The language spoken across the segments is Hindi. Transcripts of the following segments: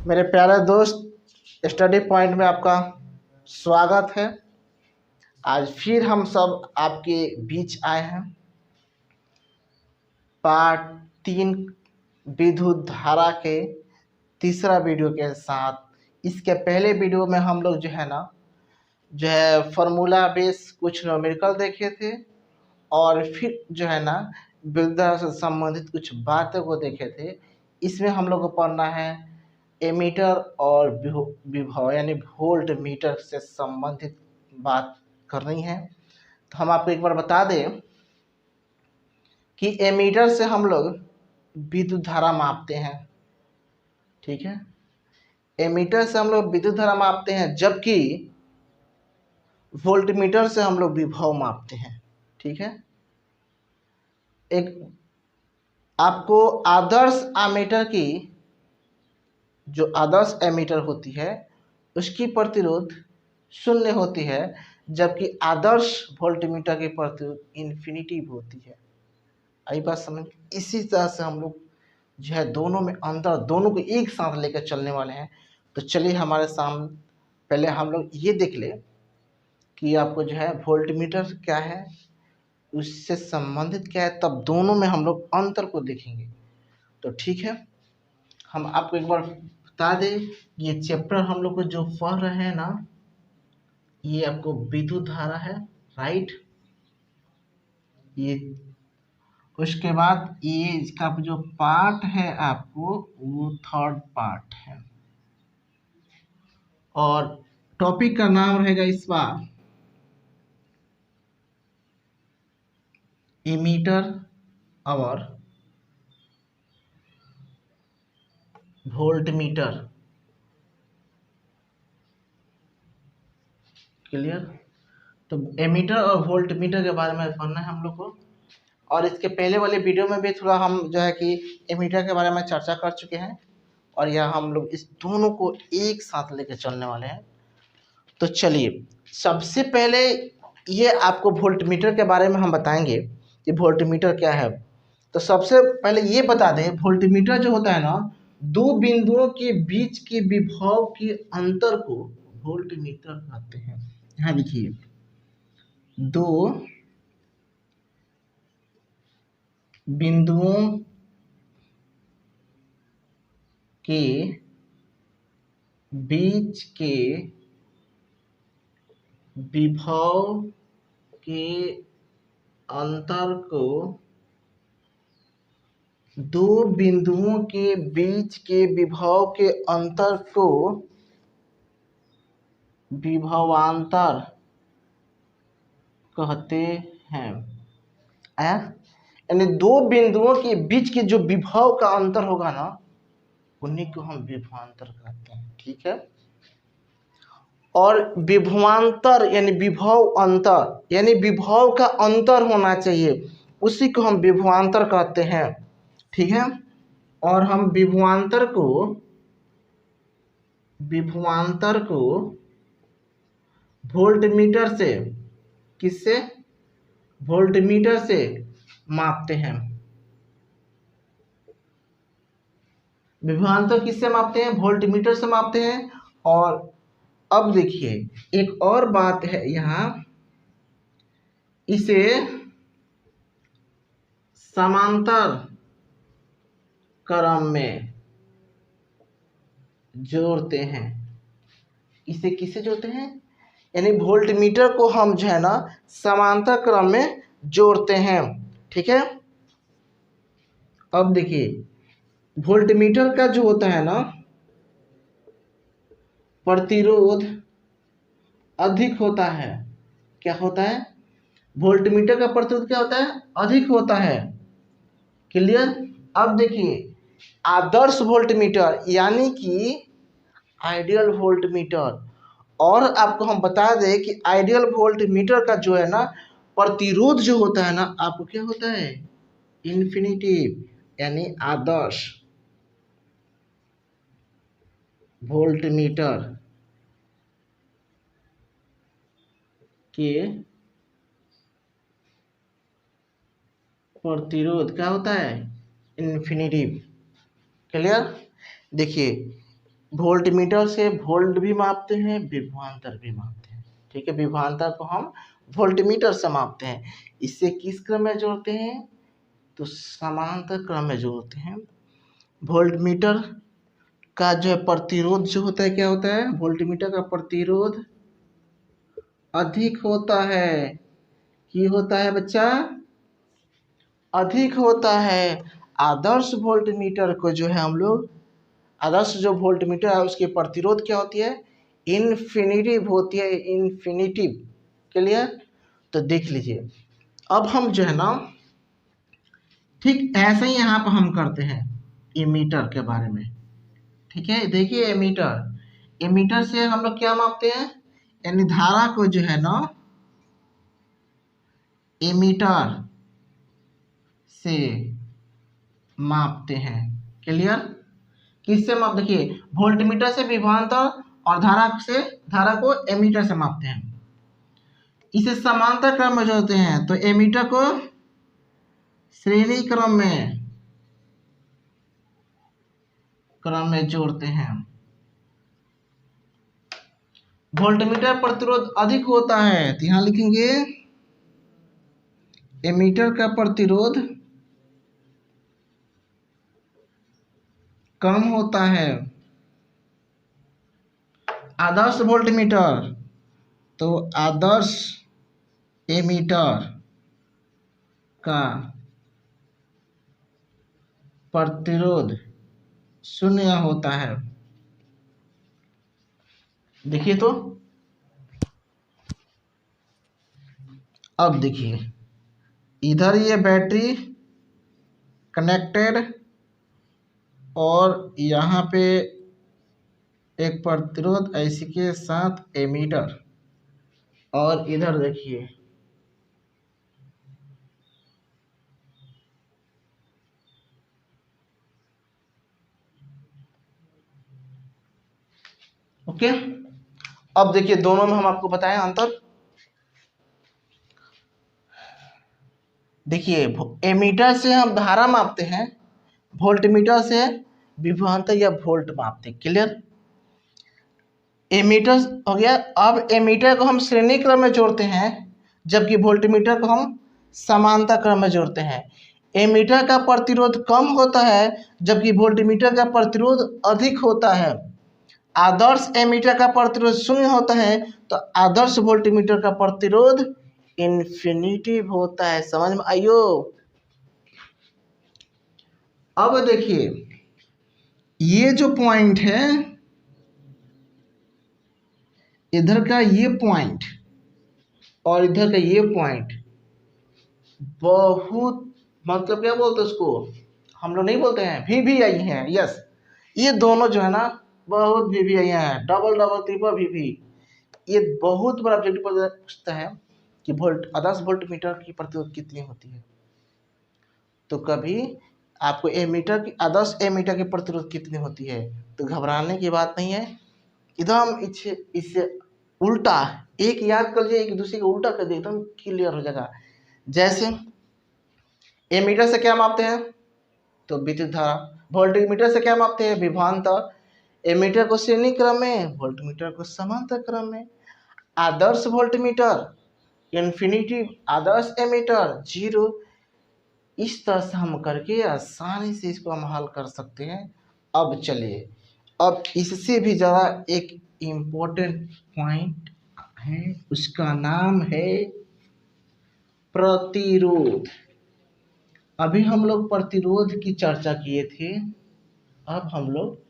मेरे प्यारे दोस्त, स्टडी पॉइंट में आपका स्वागत है। आज फिर हम सब आपके बीच आए हैं पार्ट 3 विद्युत धारा के तीसरा वीडियो के साथ। इसके पहले वीडियो में हम लोग जो है फार्मूला बेस कुछ न्यूमेरिकल देखे थे और फिर विद्युत धारा से संबंधित कुछ बातों को देखे थे। इसमें हम लोग को पढ़ना है एमीटर और विभव यानी वोल्ट मीटर से संबंधित बात करनी है। तो हम आपको एक बार बता दें कि एमीटर से हम लोग विद्युत धारा मापते हैं, ठीक है। एमीटर से हम लोग विद्युत धारा मापते हैं, जबकि वोल्टमीटर से हम लोग विभव मापते हैं, ठीक है। एक आपको आदर्श एमीटर की जो आदर्श एमीटर होती है उसकी प्रतिरोध 0 होती है, जबकि आदर्श वोल्टमीटर की प्रतिरोध इन्फिनिटी होती है। आई बात समझ। इसी तरह से हम लोग जो है दोनों में अंतर, दोनों को एक साथ लेकर चलने वाले हैं। तो चलिए हमारे सामने पहले हम लोग ये देख ले कि आपको जो है वोल्टमीटर क्या है, उससे संबंधित क्या है, तब दोनों में हम लोग अंतर को देखेंगे। तो ठीक है, हम आपको एक बार बता दें, ये चैप्टर हम लोग को जो पढ़ रहे हैं ना, ये आपको विद्युत धारा है, राइट। ये उसके बाद ये इसका जो पार्ट है आपको वो थर्ड पार्ट है, और टॉपिक का नाम रहेगा इस बार एमीटर और वोल्टमीटर। क्लियर। तो एमीटर और वोल्टमीटर के बारे में पढ़ना है हम लोग को। और इसके पहले वाले वीडियो में भी थोड़ा हम जो है कि एमीटर के बारे में चर्चा कर चुके हैं, और यह हम लोग इस दोनों को एक साथ लेकर चलने वाले हैं। तो चलिए सबसे पहले ये आपको वोल्टमीटर के बारे में हम बताएंगे कि वोल्टमीटर क्या है। तो सबसे पहले ये बता दें, वोल्टमीटर जो होता है ना, दो बिंदुओं के बीच के विभव के अंतर को वोल्टमीटर कहते हैं। यहाँ देखिए, दो बिंदुओं के बीच के विभव के अंतर को, दो बिंदुओं के बीच के विभव के अंतर को विभवांतर कहते हैं। यानी दो बिंदुओं के बीच के जो विभव का अंतर होगा ना, उन्हीं को हम विभवांतर कहते हैं, ठीक है। और विभवांतर यानी विभव अंतर, यानी विभव का अंतर होना चाहिए, उसी को हम विभवांतर कहते हैं, ठीक है। और हम विभवांतर को वोल्टमीटर से, किससे, वोल्टमीटर से मापते हैं। विभवांतर किससे मापते हैं? वोल्टमीटर से मापते हैं। और अब देखिए एक और बात है यहाँ, इसे समांतर क्रम में जोड़ते हैं। इसे किससे जोड़ते हैं? यानी वोल्टमीटर को हम जो है ना समांतर क्रम में जोड़ते हैं, ठीक है। अब देखिए वोल्टमीटर का जो होता है ना प्रतिरोध अधिक होता है। क्या होता है? वोल्टमीटर का प्रतिरोध क्या होता है? अधिक होता है। क्लियर। अब देखिए आदर्श वोल्टमीटर यानी कि आइडियल वोल्टमीटर, और आपको हम बता दें कि आइडियल वोल्टमीटर का जो है ना प्रतिरोध जो होता है ना, आपको क्या होता है? इन्फिनिटिव, यानी आदर्श वोल्टमीटर के प्रतिरोध क्या होता है? इन्फिनिटिव। क्लियर। देखिए वोल्टमीटर से वोल्ट भी मापते हैं, विभवांतर भी मापते हैं। ठीक है, विभवांतर को हम वोल्टमीटर से मापते हैं। इससे किस क्रम में जोड़ते हैं? तो समांतर क्रम में जोड़ते हैं। वोल्टमीटर का जो है प्रतिरोध जो होता है, क्या होता है? वोल्टमीटर का प्रतिरोध अधिक होता है। कि होता है बच्चा? अधिक होता है। आदर्श वोल्टमीटर को जो है हम लोग, आदर्श जो वोल्टमीटर है उसकी प्रतिरोध क्या होती है? इन्फिनिटिव होती है, इन्फिनिटिव। क्लियर? तो देख लीजिए, अब हम जो है ना, ठीक ऐसे ही यहाँ पर हम करते हैं एमीटर के बारे में। ठीक है, देखिए एमीटर, एमीटर से हम लोग क्या मापते हैं? यानी धारा को जो है ना एमीटर से मापते हैं। क्लियर? किससे माप? देखिए, वोल्टमीटर से विभवांतर और धारा को एमीटर से मापते हैं। इसे समांतर क्रम में जोड़ते हैं, तो एमीटर को श्रेणी क्रम में जोड़ते हैं। वोल्टमीटर प्रतिरोध अधिक होता है, तो यहां लिखेंगे एमीटर का प्रतिरोध कम होता है। आदर्श वोल्टमीटर, तो आदर्श एमीटर का प्रतिरोध 0 होता है। देखिए, तो अब देखिए, इधर ये बैटरी कनेक्टेड और यहाँ पे एक प्रतिरोध ऐसी के साथ एमीटर, और इधर देखिए ओके। अब देखिए, दोनों में हम आपको बताएं अंतर। देखिए, एमीटर से हम धारा मापते हैं, वोल्टमीटर से विभवांतर या वोल्ट मापते हैं। क्लियर? एमीटर हो गया। अब एमीटर को हम श्रेणी क्रम में जोड़ते हैं, जबकि वोल्टमीटर को हम समांतर क्रम में जोड़ते हैं। एमीटर का प्रतिरोध कम होता है, जबकि वोल्टमीटर का प्रतिरोध अधिक होता है। आदर्श एमीटर का प्रतिरोध 0 होता है, तो आदर्श वोल्टमीटर का प्रतिरोध इन्फिनिटिव होता है। समझ में आइयो? अब देखिए, ये जो पॉइंट है, इधर का ये पॉइंट और इधर का ये पॉइंट बहुत, मतलब क्या बोलते हैं उसको, हम लोग नहीं बोलते हैं, VVI है। यस, ये दोनों जो है ना बहुत VVI है, डबल डबल ट्रिपल VV। ये बहुत बड़ा ऑब्जेक्टिव पूछता है कि आदर्श वोल्टमीटर की प्रतिरोध कितनी होती है। तो कभी आपको एमीटर की, आदर्श एमीटर की प्रतिरोध कितनी होती है, तो घबराने की बात नहीं है। इधर हम इससे उल्टा एक याद कर लीजिए, एक दूसरे को उल्टा कर दिए, एकदम क्लियर हो जाएगा। जैसे एमीटर से क्या मापते हैं? तो विद्युत धारा। वोल्टमीटर से क्या मापते हैं? विभवांतर। एमीटर को श्रेणी क्रम में, वोल्टमीटर को समांतर क्रम में। आदर्श वोल्टमीटर इन्फिनिटी, आदर्श एमीटर 0। इस तरह से हम करके आसानी से इसको हम हल कर सकते हैं। अब चलिए, अब इससे भी ज़्यादा एक इम्पोर्टेंट पॉइंट है, उसका नाम है प्रतिरोध। अभी हम लोग प्रतिरोध की चर्चा किए थे, अब हम लोग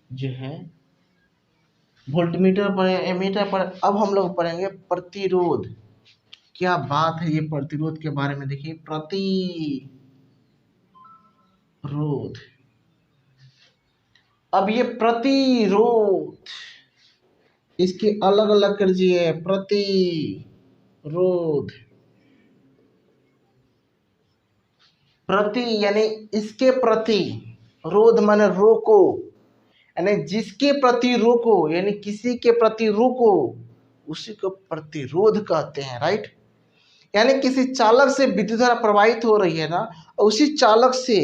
जो है वोल्टमीटर पर, एमीटर पर, अब हम लोग पढ़ेंगे प्रतिरोध। क्या बात है ये प्रतिरोध के बारे में। देखिए, प्रतिरोध, अब ये प्रतिरोध, इसके अलग अलग कर दीजिए। प्रतिरोध, प्रति यानी इसके प्रति, रोध माने रोको, यानी जिसके प्रति रोको, यानी किसी के प्रति रोको, उसी को प्रतिरोध कहते हैं। राइट? यानी किसी चालक से विद्युत धारा प्रवाहित हो रही है ना, उसी चालक से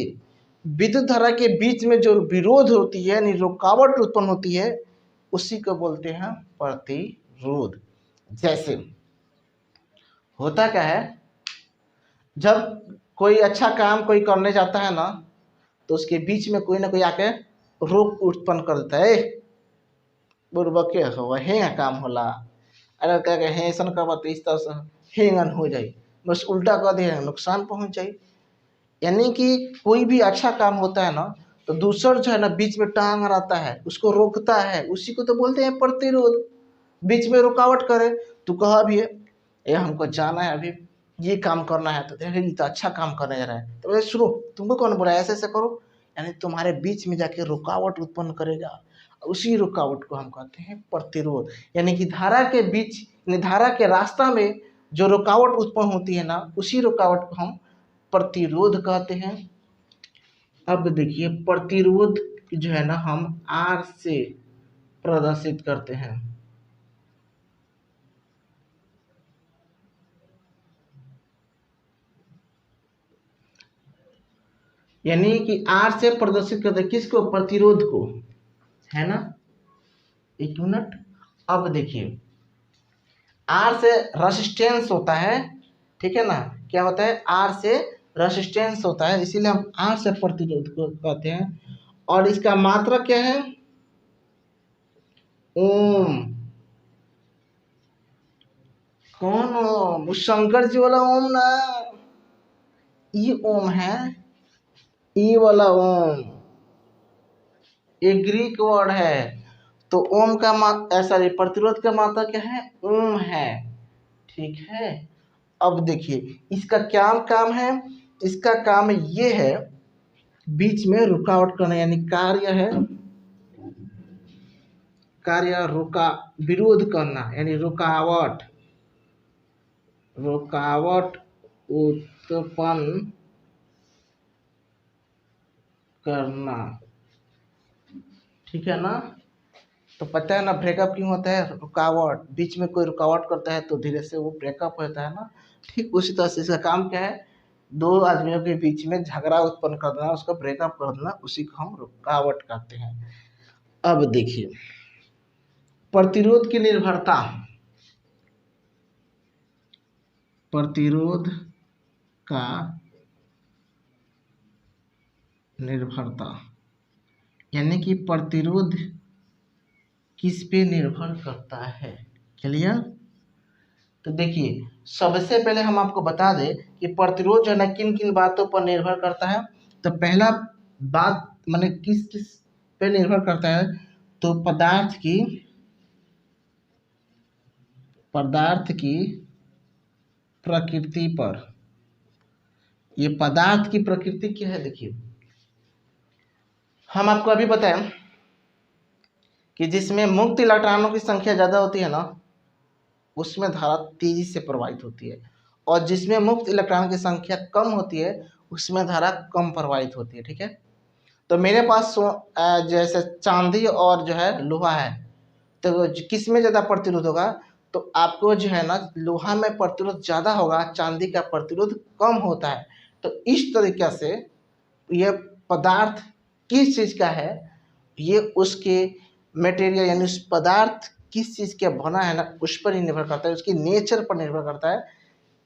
विद्युत धारा के बीच में जो विरोध होती है यानी रुकावट उत्पन्न होती है उसी को बोलते हैं प्रतिरोध। जैसे होता क्या है, जब कोई अच्छा काम कोई करने जाता है ना तो उसके बीच में कोई ना कोई आके रोक उत्पन्न कर देता है, बुरबके हो हेंगा काम होला, अरे क्या कहे ऐसा करवा तो इस तरह से हेंगन हो जाए, बस उल्टा कर दे नुकसान पहुंच जाए। यानी कि कोई भी अच्छा काम होता है ना तो दूसरा जो है ना बीच में टांग रहता है उसको रोकता है, उसी को तो बोलते हैं प्रतिरोध। बीच में रुकावट करे, तू कहा भी है ये हमको जाना है अभी ये काम करना है, तो ये तो अच्छा काम करने जा रहा है तो सुनो तुमको कौन बोला ऐसे ऐसे करो, यानी तुम्हारे बीच में जाके रुकावट उत्पन्न करेगा, उसी रुकावट को हम कहते हैं प्रतिरोध। यानी कि धारा के बीच धारा के रास्ता में जो रुकावट उत्पन्न होती है ना उसी रुकावट को हम प्रतिरोध कहते हैं। अब देखिए प्रतिरोध जो है ना हम R से प्रदर्शित करते हैं। यानी कि R से प्रदर्शित करते हैं किसको, प्रतिरोध को, है ना। एक मिनट, अब देखिए R से रेजिस्टेंस होता है, ठीक है ना, क्या होता है R से रेजिस्टेंस होता है, इसीलिए हम R से प्रतिरोध को कहते हैं। और इसका मात्रा क्या है, ओम। कौन ओम, उस शंकर जी वाला ओम ना, ये ओम है, ई वाला ओम, ये ग्रीक वर्ड है। तो ओम का सॉरी प्रतिरोध का मात्रा क्या है, ओम है, ठीक है। अब देखिए इसका क्या काम है, इसका काम ये है बीच में रुकावट करना, यानी कार्य है, कार्य रुका विरोध करना, यानी रुकावट, रुकावट उत्पन्न करना, ठीक है ना। तो पता है ना ब्रेकअप क्यों होता है, रुकावट, बीच में कोई रुकावट करता है तो धीरे से वो ब्रेकअप होता है ना। ठीक उसी तरह से इसका काम क्या है, दो आदमियों के बीच में झगड़ा उत्पन्न कर देना, उसका ब्रेकअप कर देना, उसी को हम रुकावट कहते हैं। अब देखिए प्रतिरोध की निर्भरता, प्रतिरोध का निर्भरता, यानी कि प्रतिरोध किस पे निर्भर करता है, क्लियर। तो देखिए सबसे पहले हम आपको बता दें कि प्रतिरोध जो है ना किन किन बातों पर निर्भर करता है। तो पहला बात माने किस किस पे निर्भर करता है, तो पदार्थ की प्रकृति पर। ये पदार्थ की प्रकृति क्या है, देखिए हम आपको अभी बताएं कि जिसमें मुक्त इलेक्ट्रॉनों की संख्या ज़्यादा होती है ना उसमें धारा तेजी से प्रवाहित होती है, और जिसमें मुक्त इलेक्ट्रॉन की संख्या कम होती है उसमें धारा कम प्रवाहित होती है, ठीक है। तो मेरे पास जैसे चांदी और जो है लोहा है, तो किस में ज़्यादा प्रतिरोध होगा, तो आपको जो है ना लोहा में प्रतिरोध ज़्यादा होगा, चांदी का प्रतिरोध कम होता है। तो इस तरीक़े से यह पदार्थ किस चीज़ का है, ये उसके मटेरियल यानी उस पदार्थ किस चीज़ का बना है ना उस पर ही निर्भर करता है, उसकी नेचर पर निर्भर करता है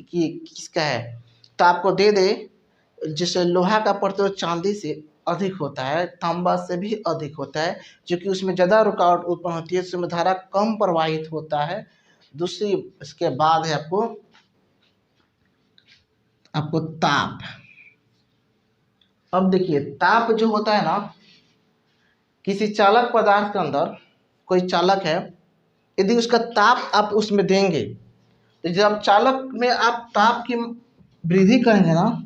कि किसका है। तो आपको दे दे जैसे लोहा का प्रतिरोध चांदी से अधिक होता है, तांबा से भी अधिक होता है, जो कि उसमें ज़्यादा रुकावट उत्पन्न होती है, उसमें धारा कम प्रवाहित होता है। दूसरी इसके बाद है आपको ताप। अब देखिए ताप जो होता है ना, किसी चालक पदार्थ के अंदर कोई चालक है, यदि उसका ताप आप उसमें देंगे तो जब चालक में आप ताप की वृद्धि करेंगे ना,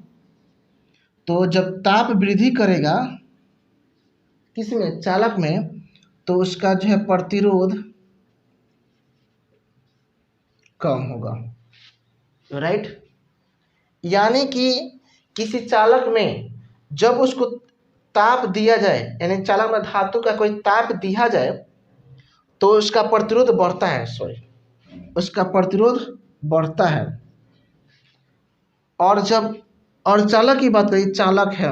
तो जब ताप वृद्धि करेगा किसमें, चालक में, तो उसका जो है प्रतिरोध कम होगा, राइट। यानी कि किसी चालक में जब उसको ताप दिया जाए, यानी चालक में धातु का कोई ताप दिया जाए तो उसका प्रतिरोध बढ़ता है, उसका प्रतिरोध बढ़ता है। और जब और चालक की बात करें, चालक है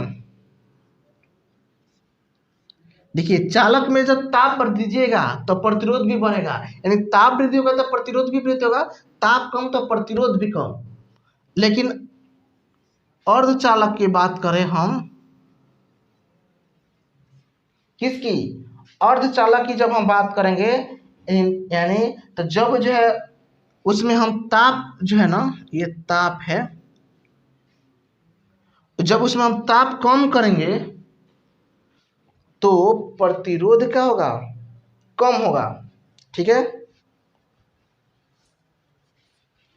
देखिए चालक में जब ताप बढ़ दीजिएगा तो प्रतिरोध भी बढ़ेगा, यानी ताप वृद्धि होगा तो प्रतिरोध भी वृद्धि होगा, ताप कम तो प्रतिरोध भी कम। लेकिन अर्धचालक की बात करें हम, किसकी, अर्धचालक की जब हम बात करेंगे, यानी तो जब जो है उसमें हम ताप जो है ना, ये ताप है, जब उसमें हम ताप कम करेंगे तो प्रतिरोध क्या होगा, कम होगा। ठीक है,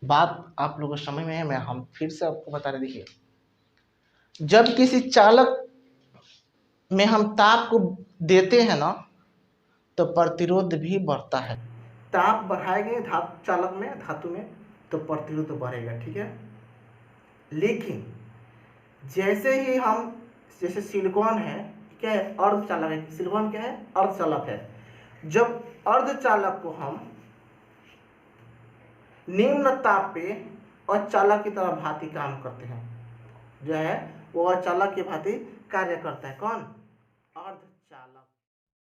बात आप लोगों को समझ में है, मैं हम फिर से आपको बता रहे, देखिए जब किसी चालक में हम ताप को देते हैं ना तो प्रतिरोध भी बढ़ता है, ताप बढ़ाएंगे धातु चालक में, धातु में, तो प्रतिरोध बढ़ेगा। ठीक है, लेकिन जैसे ही हम, जैसे सिलिकॉन है, क्या है, अर्धचालक है, सिलिकॉन क्या है, अर्धचालक है, जब अर्धचालक को हम निम्न ताप पे अचालक की तरह भांति काम करते हैं, जो है वो अचालक की भांति कार्य करता है, कौन, अर्धचालक।